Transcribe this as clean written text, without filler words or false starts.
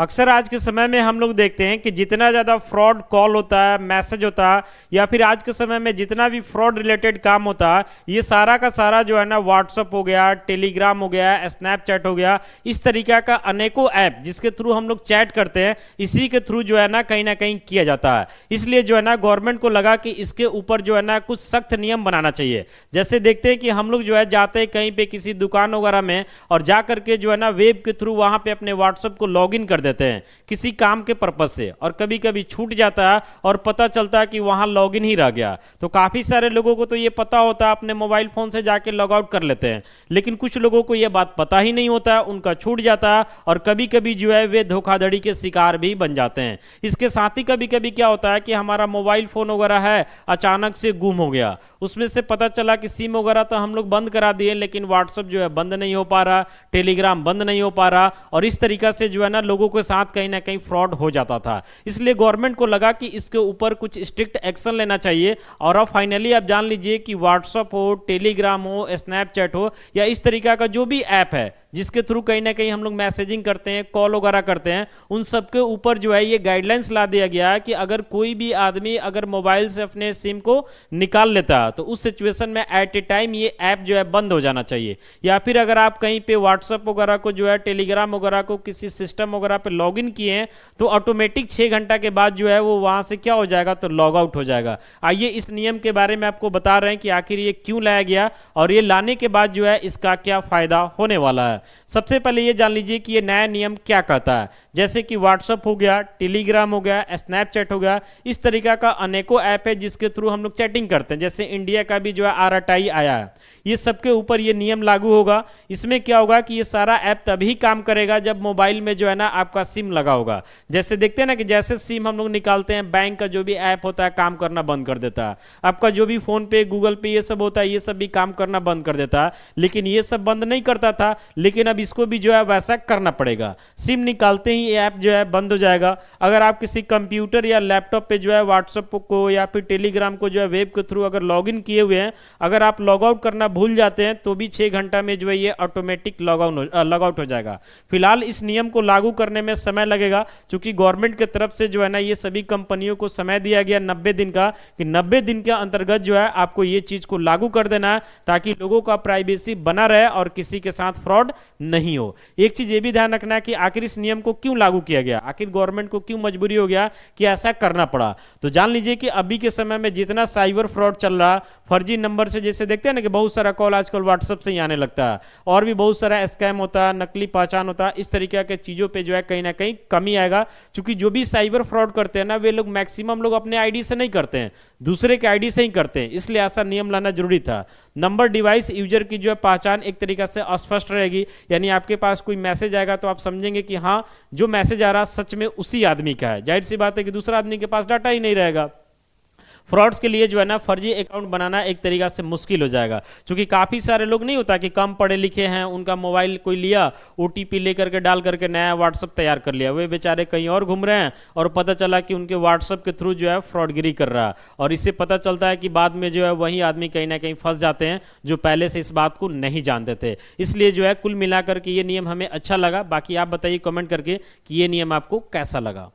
अक्सर आज के समय में हम लोग देखते हैं कि जितना ज़्यादा फ्रॉड कॉल होता है, मैसेज होता है, या फिर आज के समय में जितना भी फ्रॉड रिलेटेड काम होता है, ये सारा का सारा जो है ना व्हाट्सअप हो गया, टेलीग्राम हो गया, स्नैपचैट हो गया, इस तरीका का अनेकों ऐप जिसके थ्रू हम लोग चैट करते हैं, इसी के थ्रू जो है ना कहीं किया जाता है। इसलिए जो है ना गवर्नमेंट को लगा कि इसके ऊपर जो है ना कुछ सख्त नियम बनाना चाहिए। जैसे देखते हैं कि हम लोग जो है जाते हैं कहीं पे किसी दुकान वगैरह में और जा करके जो है ना वेब के थ्रू वहां पे अपने व्हाट्सएप को लॉग इन कर देते हैं किसी काम के पर्पज से, और कभी कभी छूट जाता है और पता चलता है कि वहां लॉग इन ही रह गया। तो काफी सारे लोगों को तो ये पता होता है, अपने मोबाइल फोन से जाके लॉग आउट कर लेते हैं, लेकिन कुछ लोगों को यह बात पता ही नहीं होता है, उनका छूट जाता है और कभी कभी जो है वे धोखाधड़ी के शिकार भी बन जाते हैं। इसके साथ ही कभी कभी क्या होता है कि हमारा मोबाइल फोन वगैरह है अचानक से गुम हो गया, उसमें से पता चला कि सिम वगैरह तो हम लोग बंद करा दिए, लेकिन व्हाट्सएप जो है बंद नहीं हो पा रहा, टेलीग्राम बंद नहीं हो पा रहा, और इस तरीका से जो है ना लोगों के साथ कहीं ना कहीं फ्रॉड हो जाता था। इसलिए गवर्नमेंट को लगा कि इसके ऊपर कुछ स्ट्रिक्ट एक्शन लेना चाहिए। और अब फाइनली आप जान लीजिए कि व्हाट्सएप हो, टेलीग्राम हो, स्नैपचैट हो, या इस तरीका का जो भी ऐप है जिसके थ्रू कहीं ना कहीं हम लोग मैसेजिंग करते हैं, कॉल वगैरह करते हैं, उन सबके ऊपर जो है ये गाइडलाइंस ला दिया गया है कि अगर कोई भी आदमी अगर मोबाइल से अपने सिम को निकाल लेता है तो उस सिचुएशन में एट ए टाइम ये ऐप जो है बंद हो जाना चाहिए। या फिर अगर आप कहीं पे व्हाट्सएप वगैरह को जो है, टेलीग्राम वगैरह को किसी सिस्टम वगैरह पे लॉग इन किए हैं तो ऑटोमेटिक 6 घंटा के बाद जो है वो वहां से क्या हो जाएगा, तो लॉग आउट हो जाएगा। आइए इस नियम के बारे में आपको बता रहे हैं कि आखिर ये क्यों लाया गया और ये लाने के बाद जो है इसका क्या फायदा होने वाला है। सबसे पहले ये जान लीजिए कि ये नया नियम क्या कहता है। जैसे कि व्हाट्सएप हो गया, टेलीग्राम हो गया, स्नैपचैट हो गया, इस तरीका का अनेकों ऐप है जिसके थ्रू हम लोग चैटिंग करते हैं। जैसे इंडिया का भी जो है RTI आया है, ये सबके ऊपर ये नियम लागू होगा। इसमें क्या होगा कि ये सारा ऐप तभी काम करेगा जब मोबाइल में जो है ना आपका सिम लगा होगा। जैसे देखते हैं ना कि जैसे सिम हम लोग निकालते हैं, बैंक का जो भी ऐप होता है काम करना बंद कर देता है, आपका जो भी फोन पे, गूगल पे ये सब होता है, ये सब भी काम करना बंद कर देता है। लेकिन ये सब बंद नहीं करता था, लेकिन अब इसको भी जो है वैसा करना पड़ेगा। सिम निकालते ही ये ऐप जो है बंद हो जाएगा। अगर आप किसी कंप्यूटर या लैपटॉप पे जो है व्हाट्सएप को या फिर टेलीग्राम को जो है वेब के थ्रू अगर लॉग इन किए हुए हैं, अगर आप लॉग आउट करना भूल जाते हैं तो भी 6 घंटा में जो है ये ऑटोमेटिक लॉग आउट हो जाएगा। फिलहाल इस नियम को लागू करने में समय लगेगा, क्योंकि गवर्नमेंट की तरफ से जो है ना ये सभी कंपनियों को समय दिया गया 90 दिन का, कि 90 दिन के अंतर्गत जो है आपको ये चीज को लागू कर देना है, ताकि लोगों का प्राइवेसी बना रहे और किसी के साथ फ्रॉड नहीं हो। एक चीज ये भी ध्यान रखना है कि आखिर इस नियम को क्यों लागू किया गया, आखिर गवर्नमेंट को क्यों मजबूरी हो गया कि ऐसा करना पड़ा। तो जान लीजिए कि अभी के समय में जितना साइबर फ्रॉड चल रहा, फर्जी नंबर से, जैसे देखते हैं ना कि बहुत सारा कॉल आजकल व्हाट्सएप से ही आने लगता है, और भी बहुत सारा स्कैम होता है, नकली पहचान होता है, इस तरीके के चीजों पे जो है कहीं ना कहीं कमी आएगा। क्योंकि जो भी साइबर फ्रॉड करते हैं ना, वे लोग मैक्सिमम लोग अपने आईडी से नहीं करते हैं, दूसरे के आईडी से ही करते हैं। इसलिए ऐसा नियम लाना जरूरी था। नंबर डिवाइस यूजर की जो है पहचान एक तरीका से अस्पष्ट रहेगी, यानी आपके पास कोई मैसेज आएगा तो आप समझेंगे कि हाँ जो मैसेज आ रहा सच में उसी आदमी का है। जाहिर सी बात है कि दूसरा आदमी के पास डाटा ही नहीं रहेगा। फ्रॉड्स के लिए जो है ना फर्जी अकाउंट बनाना एक तरीका से मुश्किल हो जाएगा, क्योंकि काफ़ी सारे लोग नहीं होता कि कम पढ़े लिखे हैं, उनका मोबाइल कोई लिया, OTP लेकर के डाल करके नया व्हाट्सअप तैयार कर लिया, वे बेचारे कहीं और घूम रहे हैं और पता चला कि उनके व्हाट्सअप के थ्रू जो है फ्रॉडगिरी कर रहा है। और इससे पता चलता है कि बाद में जो है वही आदमी कहीं ना कहीं फंस जाते हैं जो पहले से इस बात को नहीं जानते थे। इसलिए जो है कुल मिलाकर के ये नियम हमें अच्छा लगा। बाकी आप बताइए कमेंट करके कि ये नियम आपको कैसा लगा।